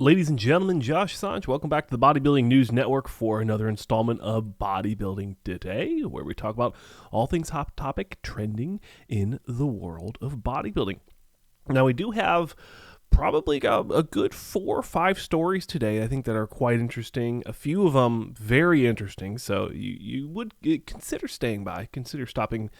Ladies and gentlemen, Josh Sanch, welcome back to the Bodybuilding News Network for another installment of Bodybuilding Today, where we talk about all things hot topic trending in the world of bodybuilding. Now, we do have probably a good 4 or 5 stories today, I think, that are quite interesting. A few of them very interesting, so you would consider staying by, consider stopping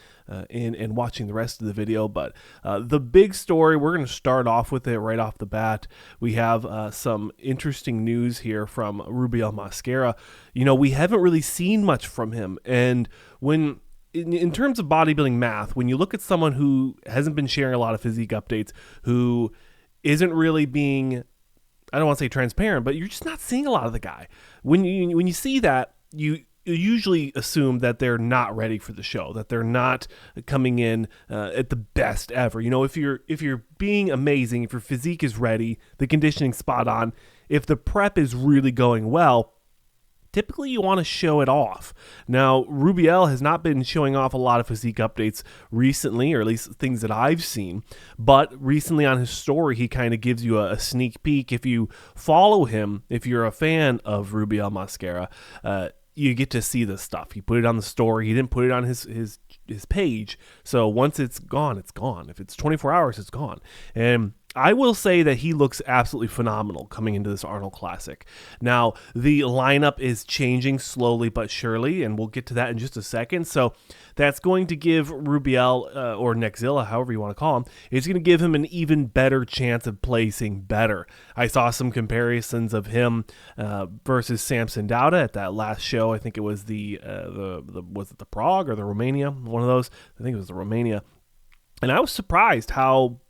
in and watching the rest of the video. But the big story, we're going to start off with it right off the bat. We have some interesting news here from Rubiel Mosquera. You know, we haven't really seen much from him, and when in terms of bodybuilding math, when you look at someone who hasn't been sharing a lot of physique updates, who isn't really being, I don't want to say transparent, but you're just not seeing a lot of the guy. When you see that, you usually assume that they're not ready for the show, that they're not coming in at the best ever. You know, if you're being amazing, if your physique is ready, the conditioning spot on, if the prep is really going well, typically you want to show it off. Now, Rubiel has not been showing off a lot of physique updates recently, or at least things that I've seen, but recently on his story, he kind of gives you a sneak peek. If you follow him, if you're a fan of Rubiel Mosquera, you get to see this stuff. He put it on the story. He didn't put it on his page. So once it's gone, it's gone. If it's 24 hours, it's gone. And I will say that he looks absolutely phenomenal coming into this Arnold Classic. Now, the lineup is changing slowly but surely, and we'll get to that in just a second. So that's going to give Rubiel, or Nexzilla, however you want to call him, it's going to give him an even better chance of placing better. I saw some comparisons of him versus Samson Dauda at that last show. I think it was was it the Prague or the Romania? One of those. I think it was the Romania. And I was surprised how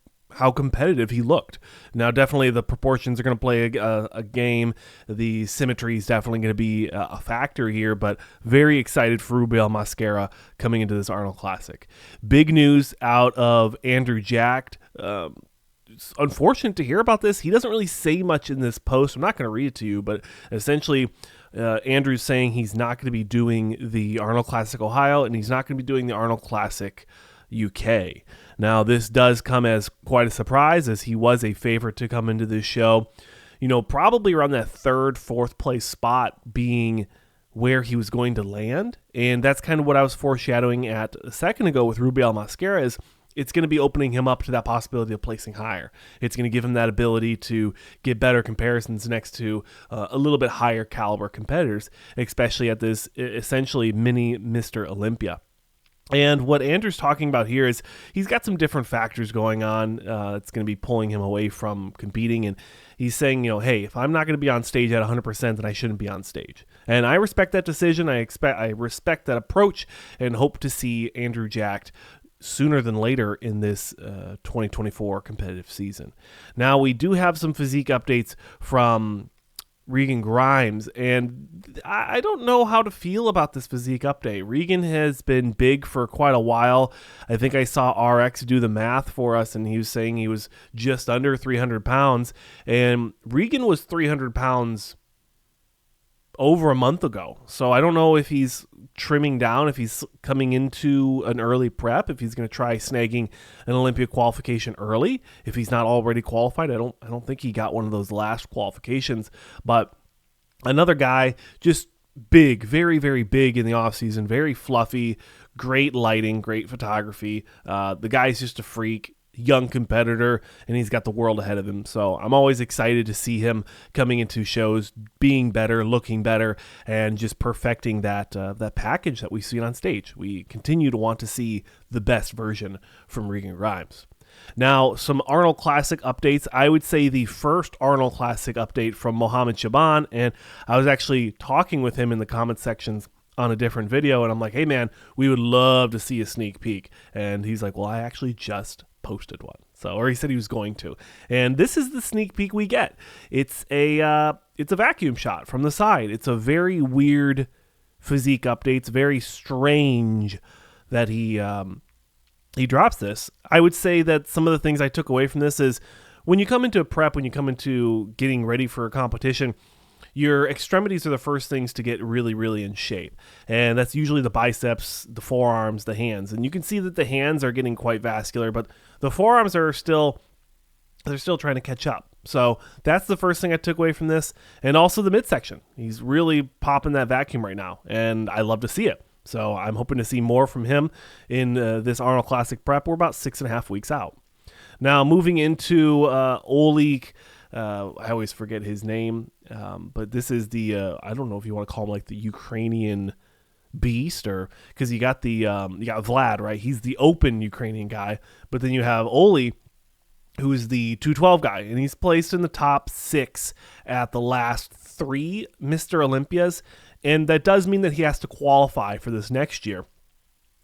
competitive he looked. Now, definitely the proportions are going to play a game. The symmetry is definitely going to be a factor here, but very excited for Rubiel Mosquera coming into this Arnold Classic. Big news out of andrewjacked. It's unfortunate to hear about this. He doesn't really say much in this post. I'm not going to read it to you, but essentially Andrew's saying he's not going to be doing the Arnold Classic Ohio, and he's not going to be doing the Arnold Classic UK. Now, this does come as quite a surprise, as he was a favorite to come into this show. You know, probably around that 3rd, 4th place spot being where he was going to land. And that's kind of what I was foreshadowing at a second ago with Rubiel Mosquera, is it's going to be opening him up to that possibility of placing higher. It's going to give him that ability to get better comparisons next to a little bit higher caliber competitors, especially at this essentially mini Mr. Olympia. And what Andrew's talking about here is he's got some different factors going on. It's going to be pulling him away from competing. And he's saying, you know, hey, if I'm not going to be on stage at 100%, then I shouldn't be on stage. And I respect that decision. I respect that approach, and hope to see andrewjacked sooner than later in this 2024 competitive season. Now, we do have some physique updates from regangrimes, and I don't know how to feel about this physique update. Regan has been big for quite a while. I think I saw RX do the math for us, and he was saying he was just under 300 pounds, and Regan was 300 pounds over a month ago. So I don't know if he's trimming down, if he's coming into an early prep, if he's going to try snagging an Olympia qualification early, if he's not already qualified. I don't think he got one of those last qualifications, but another guy, just big, very, very big in the offseason, very fluffy, great lighting, great photography. The guy's just a freak. Young competitor, and he's got the world ahead of him. So I'm always excited to see him coming into shows, being better, looking better, and just perfecting that package that we see on stage. We continue to want to see the best version from regangrimes. Now, some Arnold Classic updates. I would say the first Arnold Classic update from mo.shaaban, and I was actually talking with him in the comment sections on a different video, and I'm like, hey man, we would love to see a sneak peek. And he's like, well, I actually just posted one. So, or he said he was going to. And this is the sneak peek we get. It's a vacuum shot from the side. It's a very weird physique update. It's very strange that he drops this. I would say that some of the things I took away from this is when you come into a prep, when you come into getting ready for a competition, your extremities are the first things to get really, really in shape. And that's usually the biceps, the forearms, the hands. And you can see that the hands are getting quite vascular, but the forearms are still trying to catch up. So that's the first thing I took away from this. And also the midsection. He's really popping that vacuum right now, and I love to see it. So I'm hoping to see more from him in this Arnold Classic prep. We're about 6.5 weeks out. Now moving into Oleg, I always forget his name, but this is the, I don't know if you want to call him like the Ukrainian beast, or because you got Vlad, right? He's the open Ukrainian guy, but then you have Oli, who's the 212 guy, and he's placed in the top 6 at the last 3 Mr. Olympias, and that does mean that he has to qualify for this next year.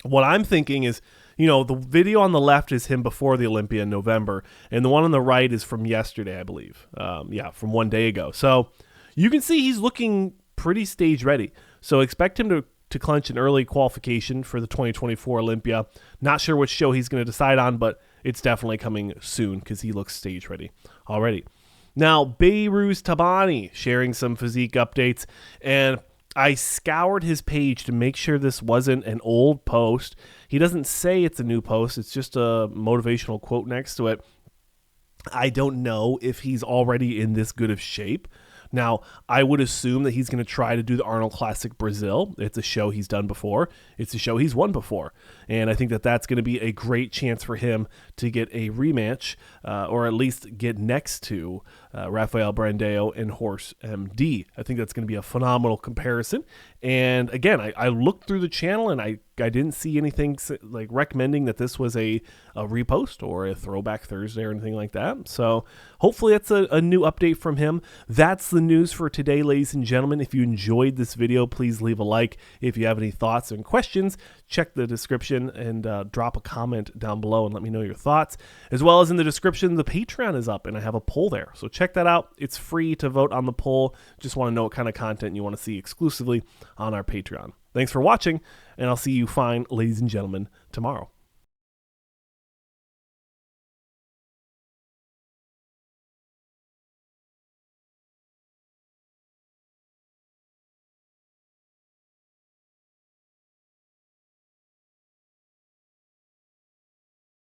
What I'm thinking is, the video on the left is him before the Olympia in November, and the one on the right is from yesterday, I believe. From one day ago. So you can see he's looking pretty stage ready. So expect him to clinch an early qualification for the 2024 Olympia. Not sure which show he's going to decide on, but it's definitely coming soon because he looks stage ready already. Now, Behruz Tabani sharing some physique updates, and I scoured his page to make sure this wasn't an old post. He doesn't say it's a new post. It's just a motivational quote next to it. I don't know if he's already in this good of shape. Now, I would assume that he's going to try to do the Arnold Classic Brazil. It's a show he's done before. It's a show he's won before. And I think that that's going to be a great chance for him to get a rematch, or at least get next to Rafael Brandao and Horse MD. I think that's going to be a phenomenal comparison. And again, I looked through the channel and I didn't see anything like recommending that this was a repost or a throwback Thursday or anything like that. So hopefully that's a new update from him. That's the news for today, ladies and gentlemen. If you enjoyed this video, please leave a like. If you have any thoughts and questions, check the description and drop a comment down below and let me know your thoughts. As well as in the description, the Patreon is up and I have a poll there. So check that out. It's free to vote on the poll. Just want to know what kind of content you want to see exclusively on our Patreon. Thanks for watching, and I'll see you fine, ladies and gentlemen, tomorrow.